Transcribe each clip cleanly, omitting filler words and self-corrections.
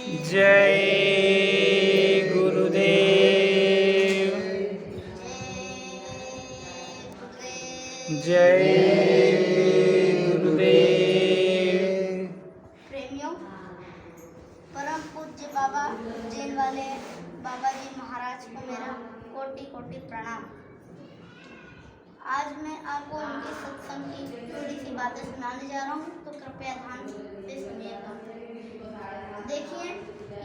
जय गुरुदेव। जय गुरुदेव। प्रेमियों, परम पूज्य बाबा उज्जैन वाले बाबा जी महाराज को मेरा कोटि कोटि प्रणाम। आज मैं आपको उनके सत्संग की थोड़ी सी बातें सुनाने जा रहा हूँ, तो कृपया ध्यान से सुनिएगा। देखिए,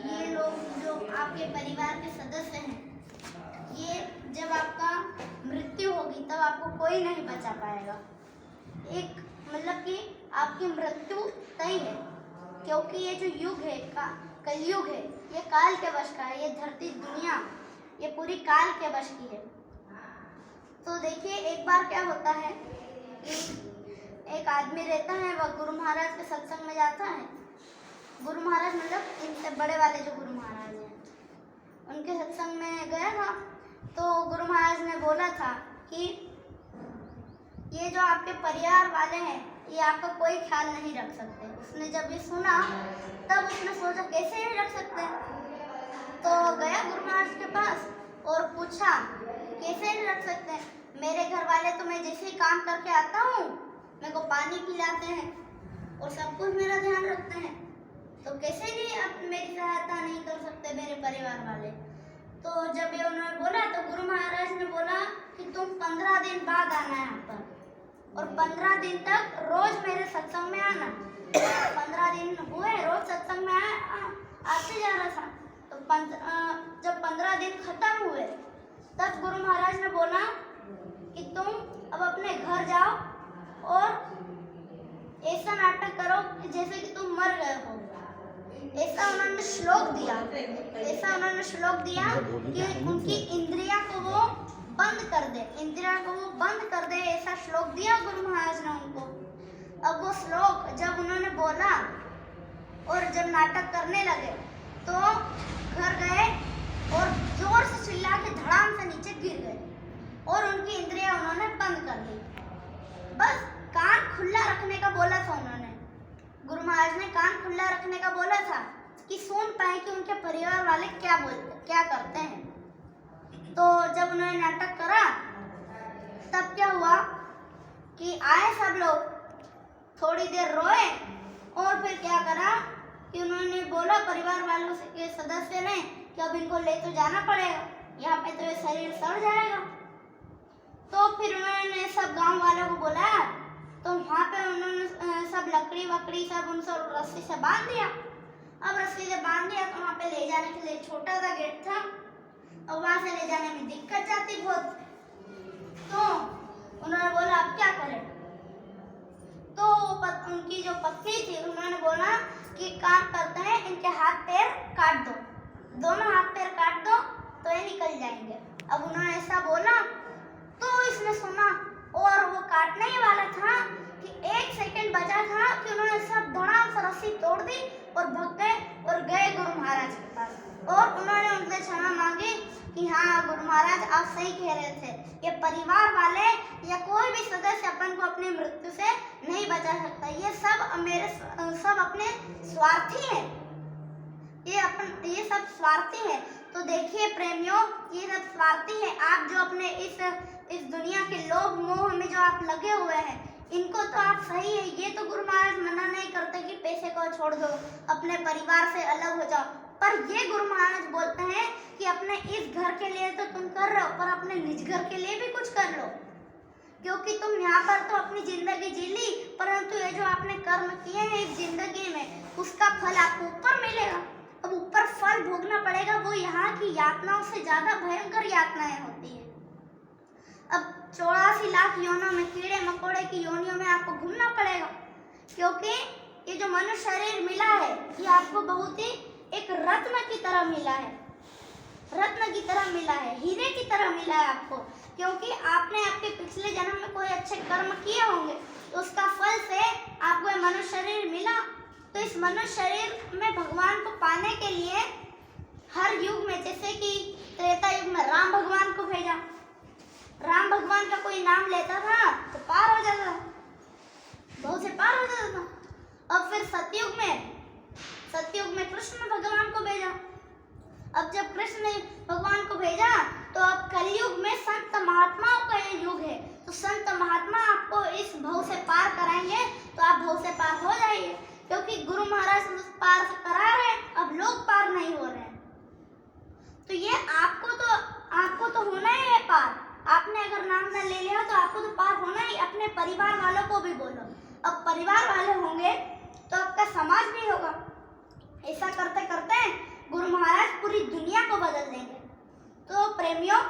ये लोग जो आपके परिवार के सदस्य हैं, ये जब आपका मृत्यु होगी तब आपको कोई नहीं बचा पाएगा। एक मतलब कि आपकी मृत्यु तय है, क्योंकि ये जो युग है कलयुग है, ये काल के वश का है। ये धरती दुनिया ये पूरी काल के वश की है। तो देखिए, एक बार क्या होता है कि एक आदमी रहता है, वह गुरु महाराज के सत्संग में जाता है। गुरु महाराज मतलब इनसे बड़े वाले जो गुरु महाराज हैं, उनके सत्संग में गया था। तो गुरु महाराज ने बोला था कि ये जो आपके परिवार वाले हैं, ये आपका कोई ख्याल नहीं रख सकते। उसने जब ये सुना तब उसने सोचा कैसे नहीं रख सकते। तो गया गुरु महाराज के पास और पूछा कैसे नहीं रख सकते, मेरे घर वाले तो मैं जैसे ही काम करके आता हूँ मेरे को पानी पिलाते हैं और सब कुछ मेरा ध्यान रखते हैं, तो कैसे नहीं आप मेरी सहायता नहीं कर सकते मेरे परिवार वाले। तो जब ये उन्होंने बोला तो गुरु महाराज ने बोला कि तुम 15 दिन बाद आना है यहाँ पर, और 15 दिन तक रोज मेरे सत्संग में आना। 15 दिन हुए, रोज सत्संग में आते जा रहा था। तो जब 15 दिन खत्म हुए तब गुरु महाराज ने बोला कि तुम अब अपने घर जाओ और ऐसा नाटक करो कि जैसे कि तुम मर गए हो। ऐसा उन्होंने श्लोक दिया कि उनकी इंद्रियां को वो बंद कर दे, ऐसा श्लोक दिया गुरु महाराज ने उनको। अब वो श्लोक जब उन्होंने बोला और जब नाटक करने लगे तो घर गए और जोर से चिल्ला के धड़ाम से नीचे गिर गए और उनकी इंद्रियां उन्होंने बंद कर दी। बस कान खुला रखने का बोला था उन्होंने, गुरु महाराज ने कान खुला रखने का बोला था कि सुन पाए कि उनके परिवार वाले क्या करते हैं। तो जब उन्होंने नाटक करा तब क्या हुआ कि आए सब लोग, थोड़ी देर रोए और फिर क्या करा कि उन्होंने बोला परिवार वालों से के सदस्य ने कि अब इनको ले तो जाना पड़ेगा, यहाँ पे तो ये शरीर सड़ जाएगा। तो फिर उन्होंने सब गांव वालों को बुलाया, तो वहाँ पे उन्होंने सब लकड़ी वकड़ी सब उनसे रस्सी से बांध दिया। अब रस्सी से बांध दिया तो वहाँ पे ले जाने के लिए छोटा सा गेट था और वहाँ से ले जाने में दिक्कत जाती बहुत। तो उन्होंने बोला अब क्या करें। तो उनकी जो पत्नी थी उन्होंने बोला कि काम करते हैं, इनके हाथ पैर काट दो, दोनों हाथ पैर काट दो तो ये निकल जाएंगे। अब उन्होंने ऐसा बोला तो इसने सुना और वो काटने ही वाला था कि 1 सेकंड बचा था कि उन्होंने सब धड़ाम से रस्सी तोड़ दी और भग गए और गए गुरु महाराज के पास और उन्होंने उनसे क्षमा मांगी कि हाँ गुरु महाराज आप सही कह रहे थे, ये परिवार वाले या कोई भी सदस्य अपन को अपनी मृत्यु से नहीं बचा सकता, ये सब अपने स्वार्थी हैं, ये सब स्वार्थी है। तो देखिए प्रेमियों, ये सब स्वार्थी है। आप जो अपने इस दुनिया के लोभ मोह में जो आप लगे हुए हैं, इनको तो आप सही है, ये तो गुरु महाराज मना नहीं करते कि पैसे को छोड़ दो, अपने परिवार से अलग हो जाओ, पर ये गुरु महाराज बोलते हैं कि अपने इस घर के लिए तो तुम कर रहे हो, पर अपने निज घर के लिए भी कुछ कर लो, क्योंकि तुम यहाँ पर तो अपनी जिंदगी जी ली, परंतु ये जो आपने कर्म किए हैं इस जिंदगी में, उसका फल आपको ऊपर मिलेगा। अब ऊपर फल भोगना पड़ेगा, वो यहाँ की यातनाओं से ज्यादा भयंकर यातनाएं होती है। अब 84 लाख योनियों में, कीड़े मकोड़े की योनियों में आपको घूमना पड़ेगा, क्योंकि ये जो मनुष्य शरीर मिला है ये आपको बहुत ही एक रत्न की तरह मिला है, हीरे की तरह मिला है आपको, क्योंकि आपने आपके पिछले जन्म में कोई अच्छे कर्म किए होंगे, तो उसका फल से आपको ये मनुष्य शरीर मिला। तो इस मनुष्य शरीर में भगवान को पाने के लिए हर युग में, जैसे कि त्रेता युग में राम भगवान को भेजा, राम भगवान का कोई नाम लेता था तो पार हो जाता था, बहुत से पार हो जाता था। अब फिर सतयुग में सतयुग में कृष्ण भगवान को भेजा। अब जब कृष्ण ने भगवान को भेजा तो अब कलयुग में संत महात्माओं का ये युग है। तो संत महात्मा आपको इस भव से पार कराएंगे तो आप भव से पार हो जाइए, क्योंकि गुरु महाराज पार करा रहे हैं, अब लोग पार नहीं हो रहे हैं। तो ये आपको तो होना ही है पार। आपने अगर नाम न ले लिया तो आपको तो पार होना ही। अपने परिवार वालों को भी बोलो, अब परिवार वाले होंगे तो आपका समाज भी होगा। ऐसा करते करते गुरु महाराज पूरी दुनिया को बदल देंगे। तो प्रेमियों,